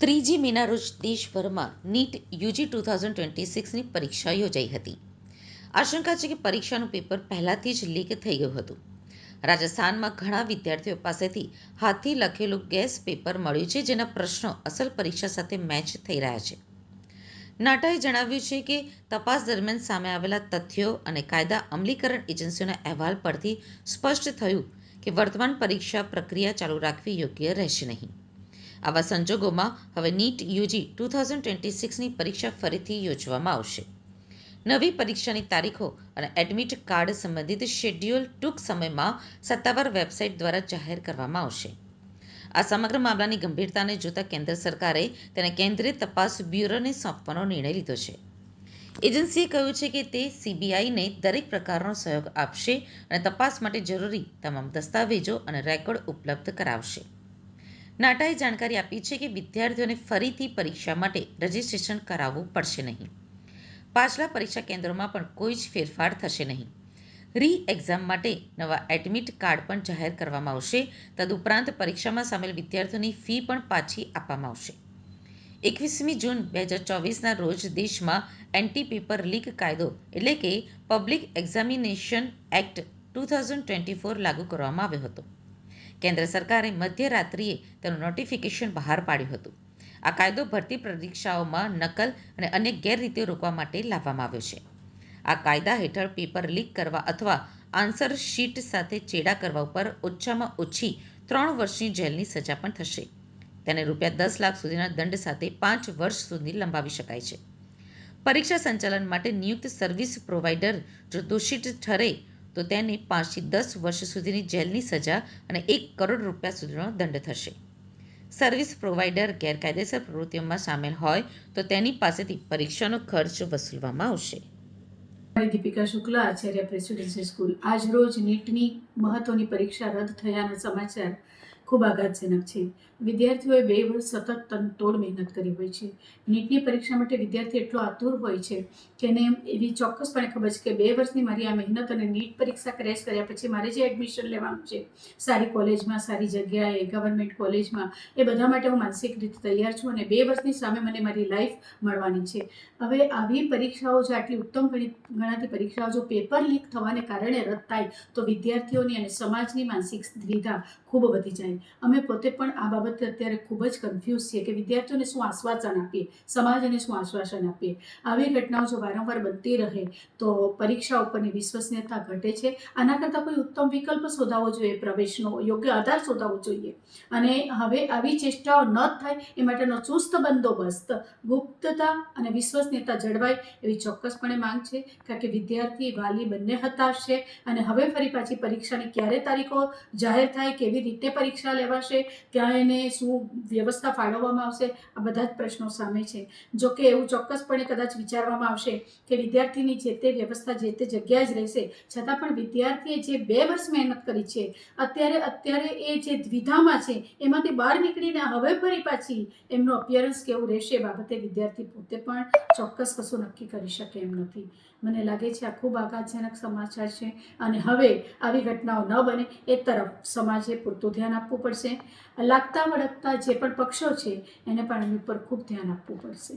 ત્રીજી મેના રોજ દેશભરમાં નીટ યુજી 2026ની પરીક્ષા યોજાઈ હતી. આશંકા છે કે પરીક્ષાનું પેપર પહેલાથી જ લીક થઈ ગયું હતું. રાજસ્થાનમાં ઘણા વિદ્યાર્થીઓ પાસેથી હાથથી લખેલું ગેસ પેપર મળ્યું છે, જેના પ્રશ્નો અસલ પરીક્ષા સાથે મેચ થઈ રહ્યા છે. નાટાએ જણાવ્યું છે કે તપાસ દરમિયાન સામે આવેલા તથ્યો અને કાયદા અમલીકરણ એજન્સીઓના અહેવાલ પરથી સ્પષ્ટ થયું કે વર્તમાન પરીક્ષા પ્રક્રિયા ચાલુ રાખવી યોગ્ય રહેશે નહીં. આવા સંજોગોમાં હવે નીટ યુજી 2026ની પરીક્ષા ફરીથી યોજવામાં આવશે. નવી પરીક્ષાની તારીખો અને એડમિટ કાર્ડ સંબંધિત શેડ્યુલ ટૂંક સમયમાં સત્તાવાર વેબસાઇટ દ્વારા જાહેર કરવામાં આવશે. આ સમગ્ર મામલાની ગંભીરતાને જોતા કેન્દ્ર સરકારે તેને કેન્દ્રીય તપાસ બ્યુરોને સોંપવાનો નિર્ણય લીધો છે. એજન્સીએ કહ્યું છે કે તે સીબીઆઈને દરેક પ્રકારનો સહયોગ આપશે અને તપાસ માટે જરૂરી તમામ દસ્તાવેજો અને રેકોર્ડ ઉપલબ્ધ કરાવશે. નાટાએ જાણકારી આપી છે કે વિદ્યાર્થીઓને ફરીથી પરીક્ષા માટે રજીસ્ટ્રેશન કરાવવું પડશે નહીં. પાછલા પરીક્ષા કેન્દ્રોમાં પણ કોઈ જ ફેરફાર થશે નહીં. રી એક્ઝામ માટે નવા એડમિટ કાર્ડ પણ જાહેર કરવામાં આવશે. તદુપરાંત પરીક્ષામાં સામેલ વિદ્યાર્થીઓની ફી પણ પાછી આપવામાં આવશે. 21મી જૂન 2024ના રોજ દેશમાં એન્ટી પેપર લીક કાયદો એટલે કે પબ્લિક એક્ઝામિનેશન એક્ટ 2024 લાગુ કરવામાં આવ્યો હતો. કેન્દ્ર સરકારે મધ્યરાત્રિએ તેનું નોટિફિકેશન બહાર પાડ્યું હતું. આ કાયદો ભરતી પરીક્ષાઓમાં નકલ અને અન્ય ગેરરીતિઓ રોકવા માટે લાવવામાં આવ્યો છે. આ કાયદા હેઠળ પેપર લીક કરવા અથવા આન્સર શીટ સાથે ચેડા કરવા ઉપર ઓછામાં ઓછી 3 વર્ષની જેલની સજા પણ થશે. તેને ₹10 લાખ સુધીના દંડ સાથે 5 વર્ષ સુધી લંબાવી શકાય છે. પરીક્ષા સંચાલન માટે નિયુક્ત સર્વિસ પ્રોવાઇડર જો દોષિત ઠરે તો તેને 5 થી 10 વર્ષ સુધીની જેલની સજા અને ₹1 કરોડ સુધીનો દંડ થશે. સર્વિસ પ્રોવાઇડર ગેરકાયદેસર પ્રવૃત્તિઓમાં સામેલ હોય તો તેની પાસેથી પરીક્ષાનો ખર્ચ વસૂલવામાં આવશે. Deepika Shukla, Acharya presidency school. આજ રોજ નીટની મહત્વની પરીક્ષા રદ થયાના સમાચાર ખૂબ આઘાતજનક છે. વિદ્યાર્થીઓએ 2 વર્ષ સતત તનતોડ મહેનત કરી હોય છે. નીટની પરીક્ષા માટે વિદ્યાર્થી એટલો આતુર હોય છે કે એને એવી ચોક્કસપણે ખબર છે કે 2 વર્ષની મારી આ મહેનત અને નીટ પરીક્ષા ક્રેશ કર્યા પછી મારે જે એડમિશન લેવાનું છે સારી કોલેજમાં, સારી જગ્યાએ, ગવર્મેન્ટ કોલેજમાં, એ બધા માટે હું માનસિક રીતે તૈયાર છું અને 2 વર્ષની સામે મને મારી લાઈફ મળવાની છે. હવે આવી પરીક્ષાઓ જો આટલી ઉત્તમ ગણાતી પરીક્ષાઓ જો પેપર લીક થવાને કારણે રદ થાય તો વિદ્યાર્થીઓની અને સમાજની માનસિક દ્વિધા ખૂબ વધી જાય. અમે પોતે પણ આ બાબતે અત્યારે ખૂબ જ કન્ફ્યુઝ છીએ કે વિદ્યાર્થીઓને શું આશ્વાસન આપીએ, સમાજને શું આશ્વાસન આપીએ. આવી ઘટનાઓ જો વારંવાર બનતી રહે તો પરીક્ષા ઉપરની વિશ્વસનીયતા ઘટે છે. આના કરતાં કોઈ ઉત્તમ વિકલ્પ શોધાવવો જોઈએ, પ્રવેશનો યોગ્ય આધાર શોધાવવો જોઈએ. અને હવે આવી ચેષ્ટાઓ ન થાય એ માટેનો ચુસ્ત બંદોબસ્ત, ગુપ્તતા અને વિશ્વસનીયતા જળવાય એવી ચોક્કસપણે માંગ છે. કારણ કે વિદ્યાર્થી, વાલી બંને હતાશ છે અને હવે ફરી પાછી પરીક્ષાની ક્યારે તારીખો જાહેર થાય, કેવી રીતે પરીક્ષા લેવાશે, ક્યાં એને શું વ્યવસ્થા ફાળવવામાં આવશે, આ બધા જ પ્રશ્નો સામે છે. જોકે એવું ચોક્કસપણે કદાચ વિચારવામાં આવશે કે વિદ્યાર્થીની જે તે વ્યવસ્થા જે તે જગ્યાએ જ રહેશે, છતાં પણ વિદ્યાર્થીએ જે 2 વર્ષ મહેનત કરી છે અત્યારે એ જે દ્વિધામાં છે એમાંથી બહાર નીકળીને હવે ફરી પાછી એમનું અપિયરન્સ કેવું રહેશે બાબતે વિદ્યાર્થી પોતે પણ ચોક્કસ કશું નક્કી કરી શકે એમ નથી. મને લાગે છે આ ખૂબ આઘાતજનક સમાચાર છે અને હવે આવી ઘટનાઓ ન બને એ તરફ સમાજે પૂરતું ધ્યાન આપવું પડશે. લાગતા વળગતા જે પણ પક્ષો છે એને પણ એની ઉપર ખૂબ ધ્યાન આપવું પડશે.